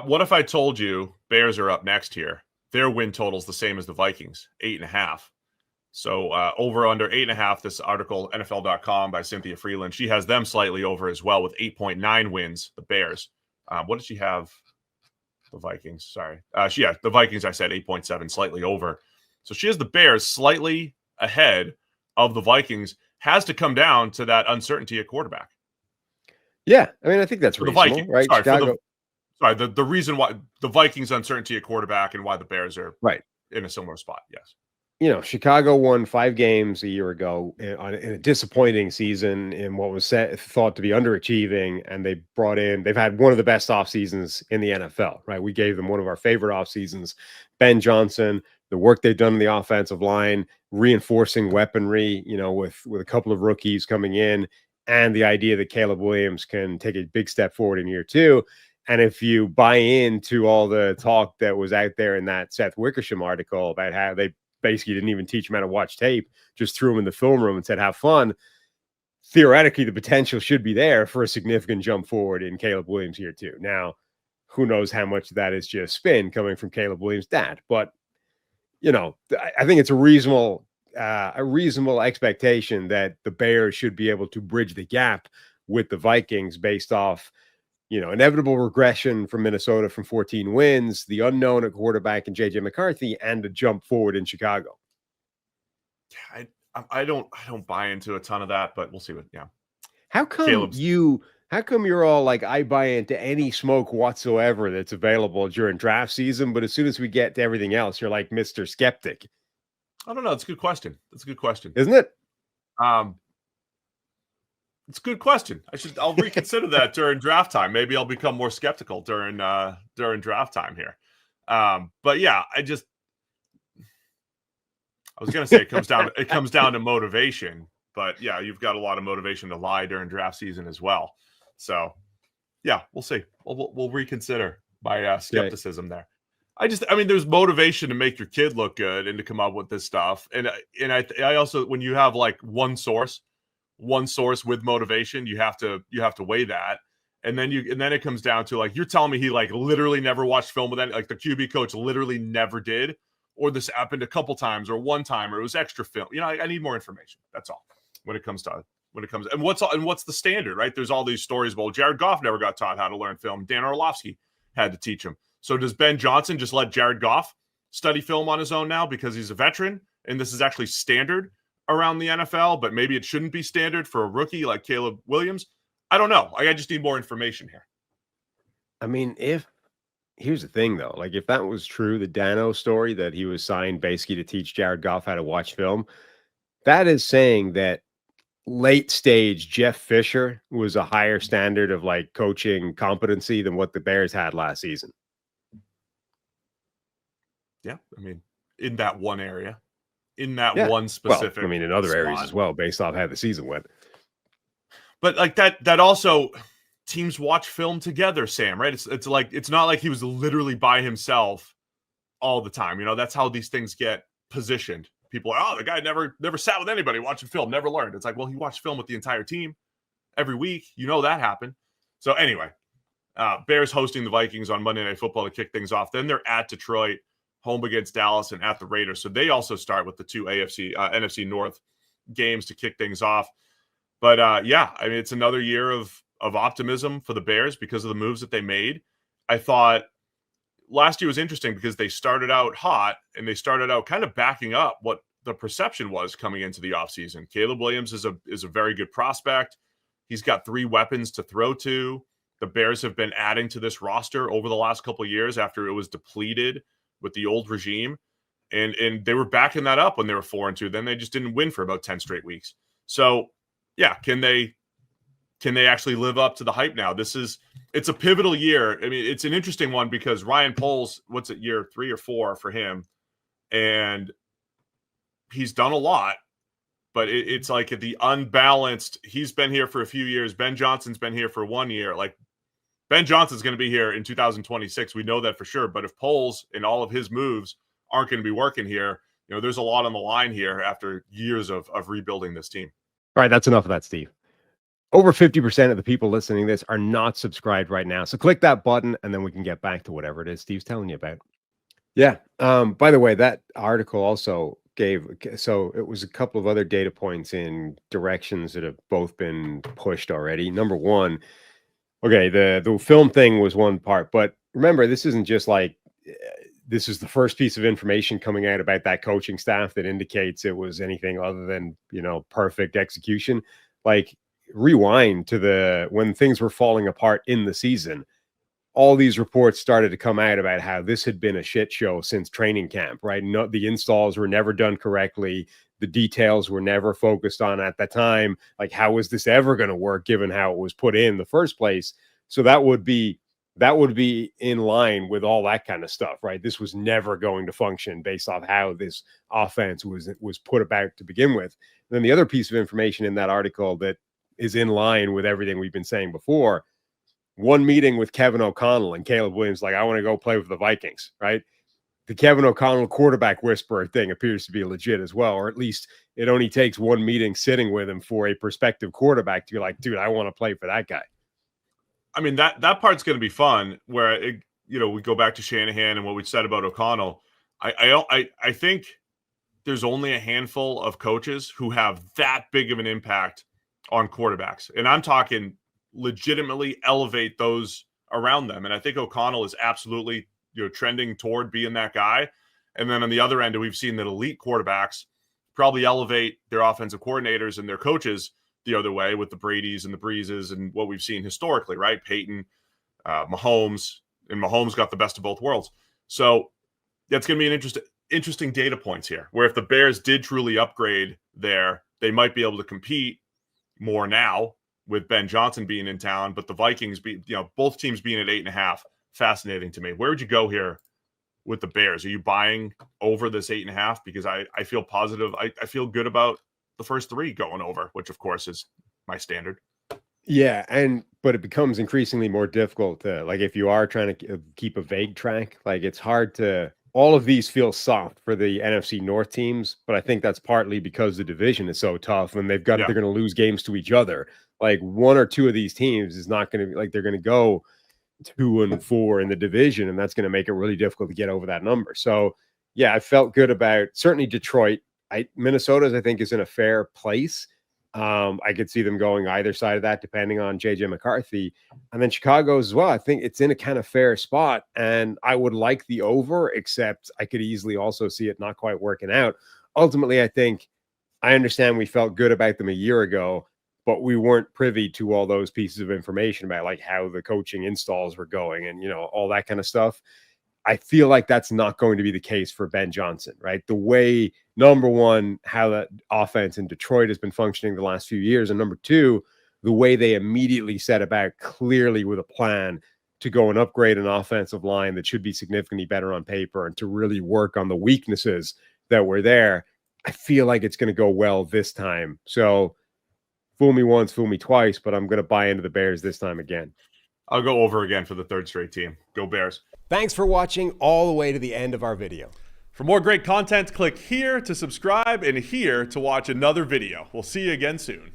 What if I told you Bears are up next here? Their win total is the same as the Vikings, 8.5. So over under 8.5. This article, NFL.com by Cynthia Freeland. She has them slightly over as well with 8.9 wins. The Bears. What did she have? The Vikings. Sorry. The Vikings. I said 8.7, slightly over. So she has the Bears slightly ahead of the Vikings. Has to come down to that uncertainty at quarterback. Yeah, I mean, I think that's for reasonable, the Vikings, right? Chicago. The reason why the Vikings uncertainty at quarterback and why the Bears are right in a similar spot. Yes. Chicago won 5 games a year ago in a disappointing season in what was thought to be underachieving, and they've had one of the best off seasons in the NFL, right? We gave them one of our favorite off seasons. Ben Johnson, the work they've done in the offensive line, reinforcing weaponry, with a couple of rookies coming in, and the idea that Caleb Williams can take a big step forward in year 2. And if you buy into all the talk that was out there in that Seth Wickersham article about how they basically didn't even teach him how to watch tape, just threw him in the film room and said, have fun. Theoretically, the potential should be there for a significant jump forward in Caleb Williams year 2. Now, who knows how much of that is just spin coming from Caleb Williams' dad. But, I think it's a reasonable expectation that the Bears should be able to bridge the gap with the Vikings based off, inevitable regression from Minnesota from 14 wins, the unknown at quarterback and JJ McCarthy, and a jump forward in Chicago. Yeah, I don't buy into a ton of that, but we'll see what. Yeah. How come you're all like, I buy into any smoke whatsoever that's available during draft season, but as soon as we get to everything else, you're like Mr. Skeptic? I don't know. It's a good question. Isn't it? It's a good question. I'll reconsider that during draft time. Maybe I'll become more skeptical during draft time here. But yeah, I was going to say it comes down to motivation, but yeah, you've got a lot of motivation to lie during draft season as well. So yeah, we'll see. We'll reconsider my skepticism there. There's motivation to make your kid look good and to come up with this stuff. And I also, when you have like one source with motivation, you have to weigh that. And then it comes down to like, you're telling me he like literally never watched film with any, like the QB coach literally never did, or this happened a couple times or one time, or it was extra film. I need more information. That's all when it comes and what's the standard, right? There's all these stories. Well, Jared Goff never got taught how to learn film. Dan Orlovsky had to teach him. So does Ben Johnson just let Jared Goff study film on his own now because he's a veteran and this is actually standard around the NFL, but maybe it shouldn't be standard for a rookie like Caleb Williams? I don't know. I just need more information here. Here's the thing though, like if that was true, the Dano story that he was signed basically to teach Jared Goff how to watch film, that is saying that late stage Jeff Fisher was a higher standard of like coaching competency than what the Bears had last season. Yeah. In that one area, one specific. Well, in other areas as well, based off how the season went. But like that also, teams watch film together, Sam, right? It's not like he was literally by himself all the time. That's how these things get positioned. People are, the guy never sat with anybody watching film, never learned. It's like, well, he watched film with the entire team every week. That happened. So anyway, Bears hosting the Vikings on Monday Night Football to kick things off. Then they're at Detroit, home against Dallas, and at the Raiders. So they also start with the 2 NFC North games to kick things off. But it's another year of optimism for the Bears because of the moves that they made. I thought last year was interesting because they started out hot and they started out kind of backing up what the perception was coming into the offseason. Caleb Williams is a very good prospect. He's got 3 weapons to throw to. The Bears have been adding to this roster over the last couple of years after it was depleted with the old regime. And they were backing that up when they were 4-2. Then they just didn't win for about 10 straight weeks. So yeah, can they actually live up to the hype now? It's a pivotal year. It's an interesting one because Ryan Poles, what's it, year 3 or 4 for him? And he's done a lot, but it's like the unbalanced, he's been here for a few years. Ben Johnson's been here for 1 year. Like Ben Johnson's going to be here in 2026. We know that for sure. But if Poles and all of his moves aren't going to be working here, there's a lot on the line here after years of rebuilding this team. All right, that's enough of that, Steve. Over 50% of the people listening to this are not subscribed right now. So click that button and then we can get back to whatever it is Steve's telling you about. Yeah. By the way, that article also so it was a couple of other data points in directions that have both been pushed already. Number one, okay, the film thing was one part, but remember, this isn't just like this is the first piece of information coming out about that coaching staff that indicates it was anything other than, perfect execution. Like, rewind to when things were falling apart in the season, all these reports started to come out about how this had been a shit show since training camp, right? No, the installs were never done correctly. The details were never focused on at the time. Like, how was this ever going to work given how it was put in the first place? So that would be in line with all that kind of stuff, right? This was never going to function based off how this offense was put about to begin with. And then the other piece of information in that article that is in line with everything we've been saying before, one meeting with Kevin O'Connell and Caleb Williams, like, I want to go play with the Vikings, right? The Kevin O'Connell quarterback whisperer thing appears to be legit as well, or at least it only takes one meeting sitting with him for a prospective quarterback to be like, dude, I want to play for that guy. I mean, that part's going to be fun where, we go back to Shanahan and what we said about O'Connell. I think there's only a handful of coaches who have that big of an impact on quarterbacks. And I'm talking legitimately elevate those around them. And I think O'Connell is absolutely, trending toward being that guy. And then on the other end, we've seen that elite quarterbacks probably elevate their offensive coordinators and their coaches the other way with the Bradys and the Breezes and what we've seen historically, right? Peyton, Mahomes, and Mahomes got the best of both worlds. So that's going to be an interesting data points here, where if the Bears did truly upgrade there, they might be able to compete more now with Ben Johnson being in town, but the Vikings both teams being at 8.5, fascinating to me. Where would you go here with the Bears? Are you buying over this 8.5? Because I feel positive. I feel good about the first three going over, which of course is my standard. Yeah. But it becomes increasingly more difficult to, like, if you are trying to keep a vague track, like, it's hard to, all of these feel soft for the NFC North teams, but I think that's partly because the division is so tough and they're going to lose games to each other. Like, one or two of these teams is not going to be like, they're going to go 2-4 in the division, and that's going to make it really difficult to get over that number. So yeah, I felt good about certainly Detroit. Minnesota's, I think, is in a fair place. I could see them going either side of that, depending on JJ McCarthy. And then Chicago as well. I think it's in a kind of fair spot. And I would like the over, except I could easily also see it not quite working out. Ultimately, I think I understand we felt good about them a year ago, but we weren't privy to all those pieces of information about, like, how the coaching installs were going and, all that kind of stuff. I feel like that's not going to be the case for Ben Johnson, right? The way, number one, how that offense in Detroit has been functioning the last few years. And number two, the way they immediately set about clearly with a plan to go and upgrade an offensive line that should be significantly better on paper and to really work on the weaknesses that were there. I feel like it's going to go well this time. So fool me once, fool me twice, but I'm going to buy into the Bears this time again. I'll go over again for the third straight team. Go Bears. Thanks for watching all the way to the end of our video. For more great content, click here to subscribe and here to watch another video. We'll see you again soon.